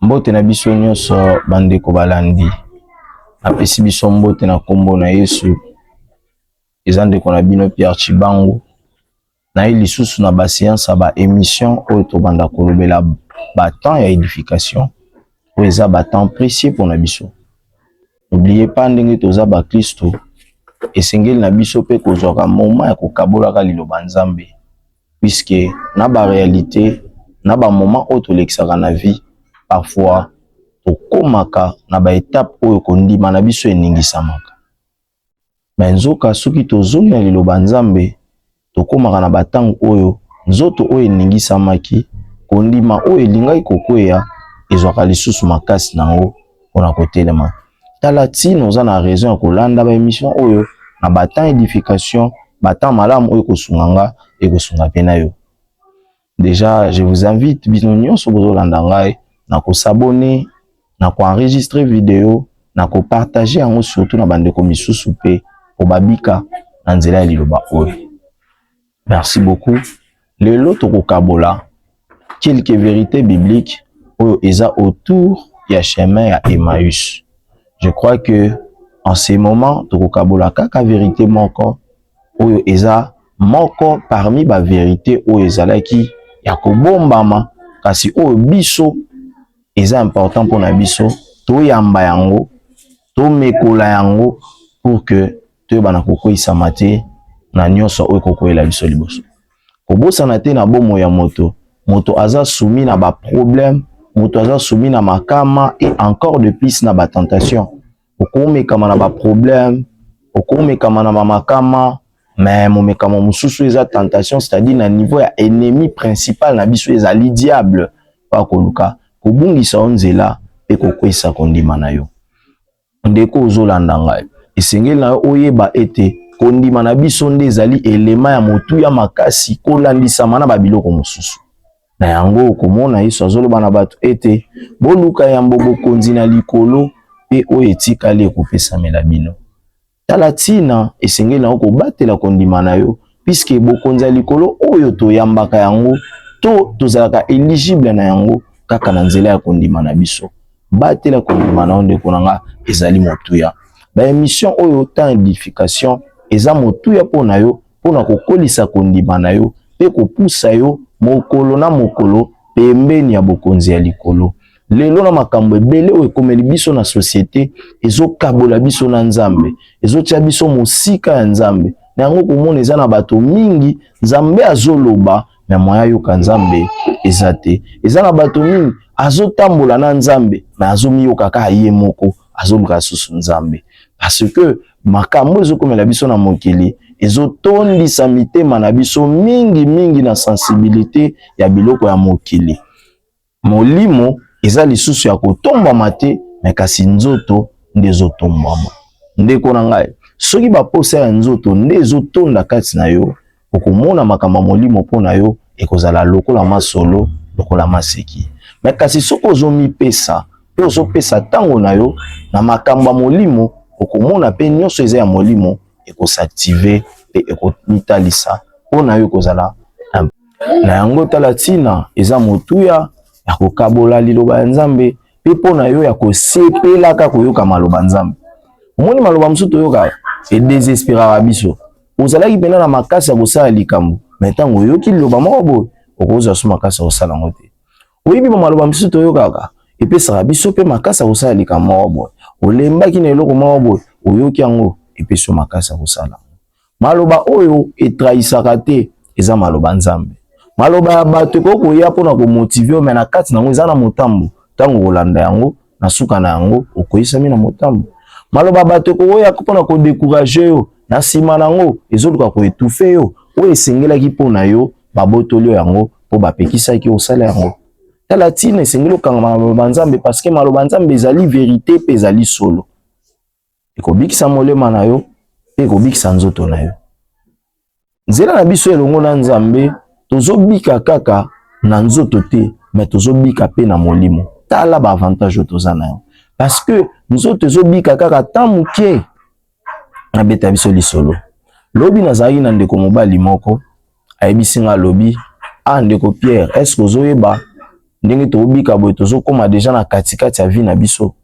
Mbote na biso nyonso bandeko balandi. Apesi biso mbote na kombo na Yesu. Eza ndeko na bino Pierre Chibangu. Na ili susu na ba séance ba émission oyo to banda kolobela ba temps ya édification. Oyo eza ba temps précieux pour na biso. N'oubliez pas ndenge toza ba Kristo. Esengeli na biso pe kozwaka moment ya kokabolaka liloba Nzambe. Puisque na ba réalité, na ba moment oyo tolekisaka na vie, parfois tokomaka na ba étape oyo kondima na biso eningisamaka. Benzoka soki tozongi na liloba Nzambe, tokomaka na batango oyo nzoto oyo eningisamaki, kondima oyo elingaki kokweya ezwaka lisusu makasi nango mpona kotelema. Tala tina oza na raison ya kolanda ba émission oyo na batan édification, batan malamu oyo kosunganga ekosunga pe na yo. Déjà, je vous invite bino nyonso bozolanda ngai na s'abonner, na enregistrer vidéo, na partager yango surtout na bandeko misusu pe po babika na nzela ya liloba oyo. Merci beaucoup. Lelo tokokabola quelques vérités bibliques oyo eza autour ya chemin ya Emmaüs. Je crois que en ce moment tokokabola kaka vérité moko oyo eza moko parmi ba vérité oyo ezalaki ya kobombama kasi oyo biso eza important pour na biso toyamba yango tomekola yango pour que toyebana kokweyisa mate na nyonso oyo kokweyela biso liboso. Kobosana te na bomo ya moto, moto aza soumis na ba problème, moto aza soumis na makama et encore de plus na ba tentation. Okomekama na ba problème, okomekama na makama, mais momekama mususu eza tentation, c'est-à-dire na niveau ya ennemi principal na biso ezali diable pa koluka kobungisa onzela pe kokwesa kondima na yo. Ndeko ozolanda ngai esengeli na yo oyeba ete kondima na biso nde ezali elema ya motu ya makasi kolandisama na babiloko mosusu. Na yango okomona Yesu azoloba na bato ete boluka yambo bokonzi na likolo pe oyo etikali ekopesamela bino. Tala tina esengeli na yo kobatela kondima na yo puisque bokonzi ya likolo oyo toyambaka yango to tozalaka éligible na yango kaka na nzela ya kondima na biso. Batela kondima na yo ndeko na nga ezali motuya. Ba émission oyo temps édification eza motuya pona yo pona kokolisa kondima na yo pe kopusa yo mokolo na mokolo pembeni ya bokonzi ya likolo. Lelo na makambo ebele oyo ekomeli biso na société ezokabola biso na Nzambe, ezotia biso mosika ya Nzambe. Na yango komona eza na bato mingi Nzambe azoloba na moya yoka Nzambe eza te. Eza na bato mingi azotambola na Nzambe na azomiyoka kaka ye moko azoluka susu Nzambe. Parce que makambo ezokomela biso na mokili ezotondisa mitema na biso mingi na sensibilité ya biloko ya mokili. Molimo eza lisusu ya kotombama te me kasi nzoto nde ezotombama. Ndeko na ngai soki baposa ya nzoto nde ezotonda kati na yo okomona makambo molimo mpona yo ekozala lokola masolo lokola maseki. Me kasi soki ozomipesa pe ozopesa ntango na yo na makambo molimo okomona pe nyonso eza ya molimo ekosactive pe ekomitalisa mpona yo kozala na yango. Tala tina eza motuya ya kokabola liloba ya Nzambe pe mpona yo ya kosepelaka koyoka maloba Nzambe. Omoni maloba mosusu toyoka edésespéraka biso. Ozalaki pena na makasi ya kosala likambo me ntango oyoki liloba moko boye okozwa so makasi ya kosala yango te. Oyebi maloba mosusu toyokaka epesaka biso pe makasi ya kosala likambo moko boye. Olembaki na eloko moko boye oyoki yango epeso makasi ya kosala. Maloba oyo etrahisaka te eza maloba Nzambe. Maloba ya bato ekokoya mpona komotive me na kati nango eza na motambo. Ntango kolanda yango na suka na yango okoyisami na motambo. Maloba bato ekokoya mpona kodécourager yo na nsima nango ezoluka koetufe yo oyo esengelaki mpona yo babotoli yango mpo bapekisaki osala yango. Tala tina esengeli okanga maloba Nzambe parce que maloba Nzambe ezali vérité pe ezali solo. Ekobikisa molema na yo pe ekobikisa nzoto na yo. Nzela na biso elongo na Nzambe tozobika kaka na nzoto te mais tozobika pe na molimo. Tala ba avantage toza na yo parce que nzoto ezobika kaka tant muke na beta biso lisolo. Lobi nazali na ndeko mobali moko ayebisinga lobi ndeko Pierre est-ce que ozoyeba ndenge tobika boye tozokoma déjà na katikati ya vie na biso.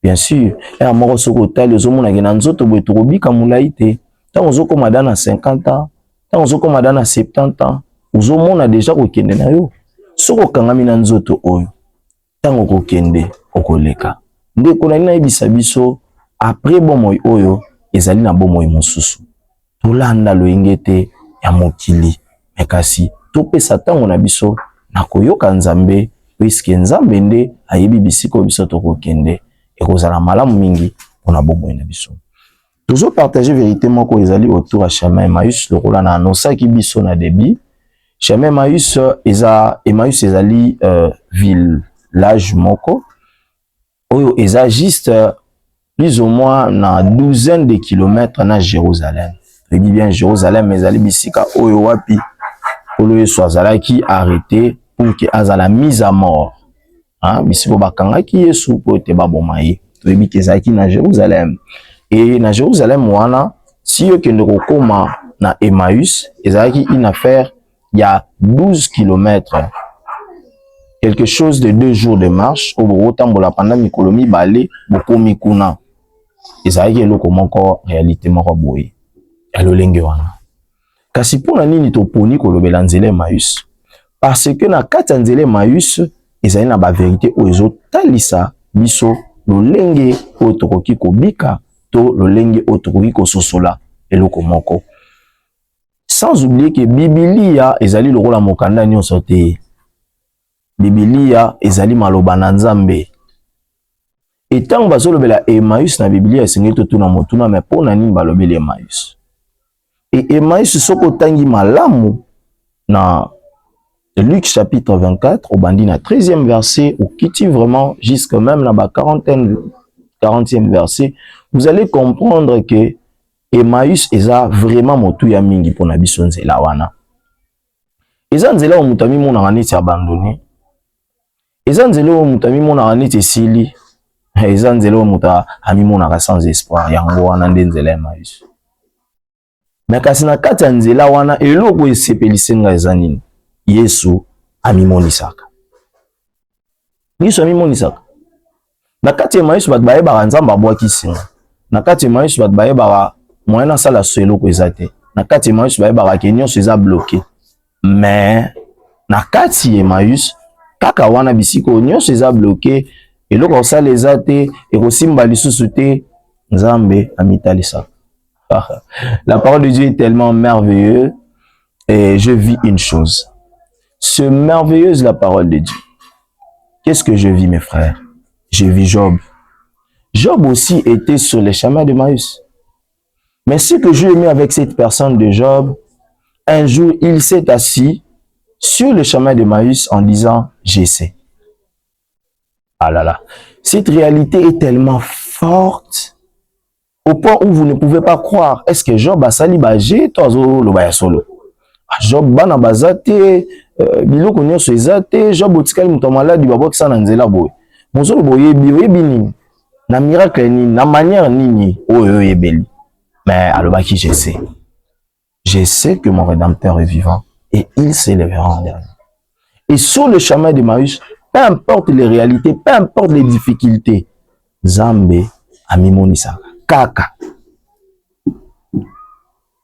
Bien sûr, et moko soko tali ozomona ke na nzoto boye tokobika mulai te. Tant ozokoma dans 50 ans, tant ozokoma dans 70 ans, ozomona déjà kokende na yo. Soko kangami na nzoto oyo, tant okokende okoleka. Ndeko na yebisa biso après bomoi oyo ezali na bomoi mosusu. Tolanda loyengete ya mokili. Mekasi topesa tango na biso na koyoka Nzambe, puisque Nzambe nde ayebi bisiko biso tokokende ekozala malamu mingi pona bomoi na biso. Toujours partager vérité moko ezali autour à chemin Emmaüs lokola na anosaki biso na débit. Chemin Emmaüs ezali village moko oyo eza juste plus ou moins na 12 de kilomètres na Jérusalem. Je dis bien Jérusalem ezali bisika oyo wapi olo yesu azalaki arrêté pour que azala mise à mort. Hein, bisiko bakangaki yesu po te baboma ye. Toyebi ke ezalaki na Jérusalem. Et na Jérusalem wana si yo kende kokoma na Emmaüs ezalaki une affaire il y a 12 kilomètres. Quelque chose de 2 jours de marche au botambola pendant mikolo mibale bokomi kuna. Ezalaki eloko moko réalité moko boye. Alolenge wana. Kasi pona nini toponi kolobela nzela Emmaüs? Parce que na kati ya nzela Emmaüs ezali na ba vérité oyo ezotalisa biso lolenge oyo tokoki kobika to lolenge oyo tokoki kososola eloko moko. Sans oublier que Biblia ezali lokola mokanda nyonso te. Biblia ezali maloba na Nzambe. Etango bazolobela Emmaüs na Biblia esengeli totuna motuna mais pona nini balobeli Emmaüs? Et Emmaüs soko tangi malamu na Luc chapitre 24 au bandi na 13e verset ou kiti vraiment jusque même na ba 40e verset, vous allez comprendre que Emmaüs eza vraiment motu ya mingi pona biso nzela wana. Eza nzela o mutami mona nganiti abandonné. Eza nzela o mutami mona nganiti sili. Eza nzela o muta ami mona sans espoir yango wana nde nzela Emmaüs. Mais kasi na kati ya nzela wana eloko esepelisenga eza nini? Yesu amimonisaka. Yesu amimonisaka. Na kati ya Emmaüs bato bayebaka Nzambe abwaki singa. Na kati ya Emmaüs bato bayebaka moyen na sala so eloko eza te. Na kati ya Emmaüs bayebaka ke nyonso eza bloqué. Mais na kati ya Emmaüs kaka wana bisiko nyonso eza bloqué, eloko osala eza te, ekosimba lisusu te, Nzambe amitalisaka. La parole de Dieu est tellement merveilleuse et je vis une chose. C'est merveilleuse la parole de Dieu. Qu'est-ce que je vis mes frères? Je vis Job. Job aussi était sur les chemins d'Emmaüs. Mais ce que j'ai aimé avec cette personne de Job, un jour il s'est assis sur le chemin d'Emmaüs en disant j'essaie. Ah là là. Cette réalité est tellement forte au point où vous ne pouvez pas croire. Est-ce que Job a sali baje tozo lo baya solo? Job bana bazate biloko nyonso ezate Job otikali muto maladi babokisa na nzela boye. Mozolo boyebi nini? Na miracle nini? Na manière nini? Oyo yebeli. Mais alobaki je sais. Je sais que mon Rédempteur est vivant et il s'élèvera en dernier. Et sur le chemin d'Emmaüs, peu importe les réalités, peu importe les difficultés, Nzambe amimonisaka. Kaka.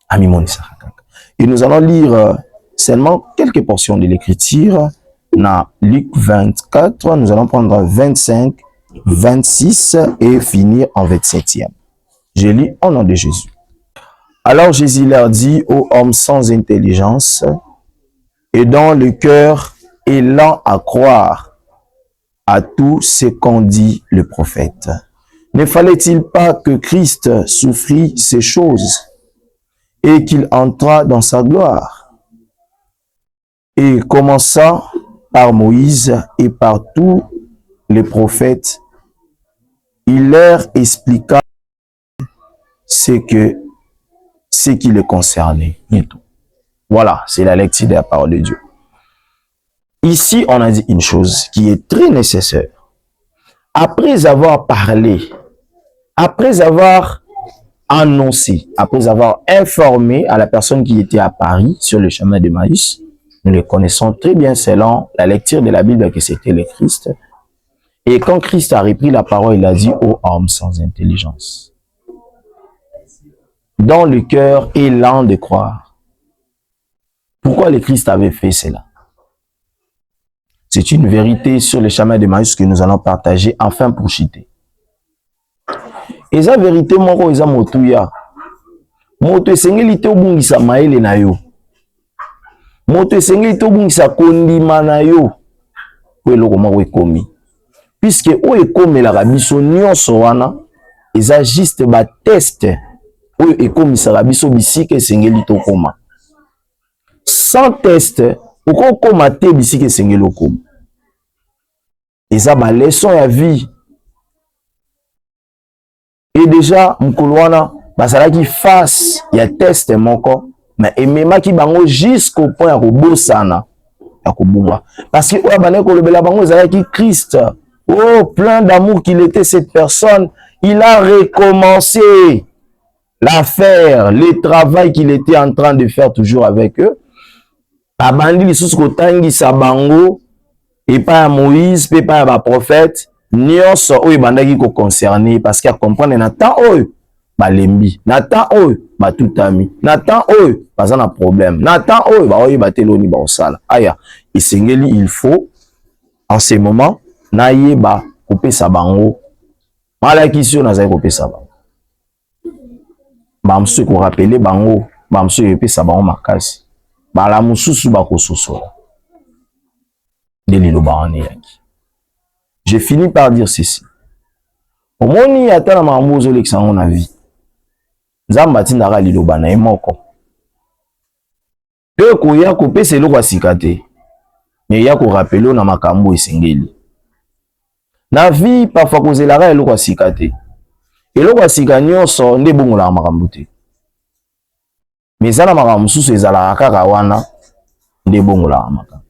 Amimonisaka. Et nous allons lire seulement quelques portions de l'écriture. Dans Luc 24, nous allons prendre 25, 26 et finir en 27e. Je lis au nom de Jésus. Alors Jésus leur dit, ô hommes sans intelligence et dont le cœur est lent à croire à tout ce qu'ont dit le prophète. Ne fallait-il pas que Christ souffrit ces choses et qu'il entra dans sa gloire? Et commençant par Moïse et par tous les prophètes, il leur expliqua ce qui le concernait. Voilà, c'est la lecture de la parole de Dieu. Ici, on a dit une chose qui est très nécessaire. Après avoir parlé, après avoir annoncé, après avoir informé à la personne qui était à Paris sur le chemin d'Emmaüs, Nous le connaissons très bien selon la lecture de la Bible que c'était le Christ. Et quand Christ a repris la parole, il a dit « Ô homme sans intelligence, dont le cœur est lent de croire. » Pourquoi le Christ avait fait cela? C'est une vérité sur le chemin de Maïs que nous allons partager enfin pour chiter. Et cette vérité, moko eza motuya. Moto esengeli te obungisa maele na yo. Moto esengeli te obungisa kondima na yo. Po eloko moko ekomi. Puisque oyo ekomelaka biso nyonso wana eza juste ba test oyo ekomisaka biso bisika esengeli tokoma. Sans test, okokoma te bisika esengeli okoma. Eza ba leçon ya vie. Et déjà mukolo wana basalaki face ya test moko mais ememaki bango jusqu'au point ya kobosana ya kobuma. Parce que oyo bana kolobela bango ezalaki Christ. Oh, plein d'amour qu'il était cette personne, il a recommencé l'affaire, le travail qu'il était en train de faire toujours avec eux. Abandi lisusu kotangisa bango epa ya Moïse pe pa ya ba prophète nyonso oyo bandaki ko concerner parce qu'il comprendre na temps oyo balembi, na temps oyo batutami, na temps oyo baza na problème, na temps oyo ba oyo bateloni ba osala. Aya, isengeli il faut en ce moment na yeba kopesa bango malaki sio nazali kopesa bango bamsu ko rappeler bango bamsu yepesa bango makasi bala mususu bakososola delilo baone yaki. Je finis par dire ceci. Omoni ata na makambo ozolekisa ngo na vie nzambe atindaka liloba na ye moko pe koya kopesa eloko ya sika te me ya korapele na makambo esengeli. Na vie parfois kozelaka eloko ya sika te. Eloko ya sika nyonso nde bongolaka makambo te. Mais ezala makambo mosusu ezalaka kaka wana nde bongolaka makambo.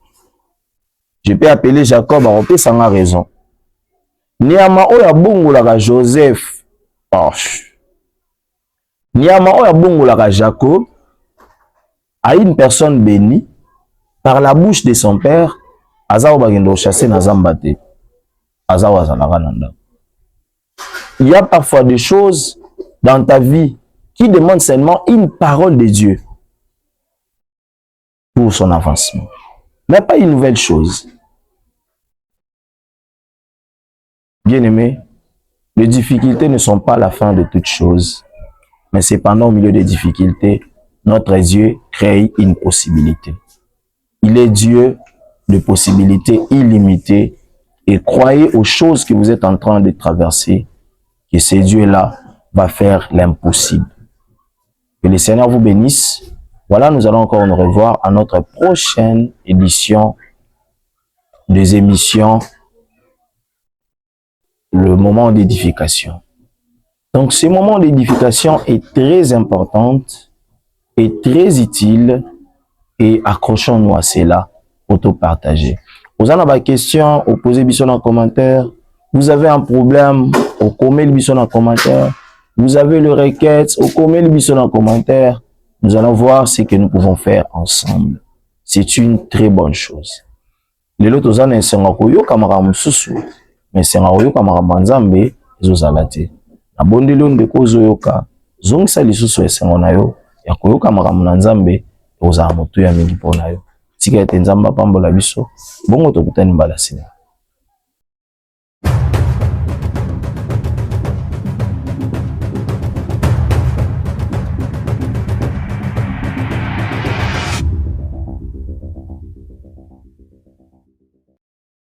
Je peux appeler Jacob akopesanga raison. Niama oyo abongolaka Joseph Porsche. Niama oyo abongolaka Jacob a une personne bénie par la bouche de son père. Aza obakendo chasser na zamba te. Il y a parfois des choses dans ta vie qui demandent seulement une parole de Dieu pour son avancement, mais pas une nouvelle chose. Bien-aimés, les difficultés ne sont pas la fin de toute chose, mais cependant au milieu des difficultés, notre Dieu crée une possibilité. Il est Dieu de possibilités illimitées. Et croyez aux choses que vous êtes en train de traverser, que ce Dieu-là va faire l'impossible. Que le Seigneur vous bénisse. Voilà, nous allons encore nous revoir à notre prochaine édition des émissions Le moment d'édification. Donc, ce moment d'édification est très important et très utile et accrochons-nous à cela pour tout partager. Vous avez des questions, vous posez des en commentaire. Vous avez un problème, vous commettez des en commentaire. Vous avez le requête, vous commettez des en commentaire. Nous allons voir ce que nous pouvons faire ensemble. C'est une très bonne chose. Les autres gens ne sont pas yo kamara mususu, mais c'est un yo kamara banzambe ezozalate. Na bondelo ndeko zoyoka, zongisa lisusu esengo na yo, ya koyoka makambo na nzambe ozala moto ya mingi pona yo. Tika ete nzamba pambola biso bongo tokutani mbala sina.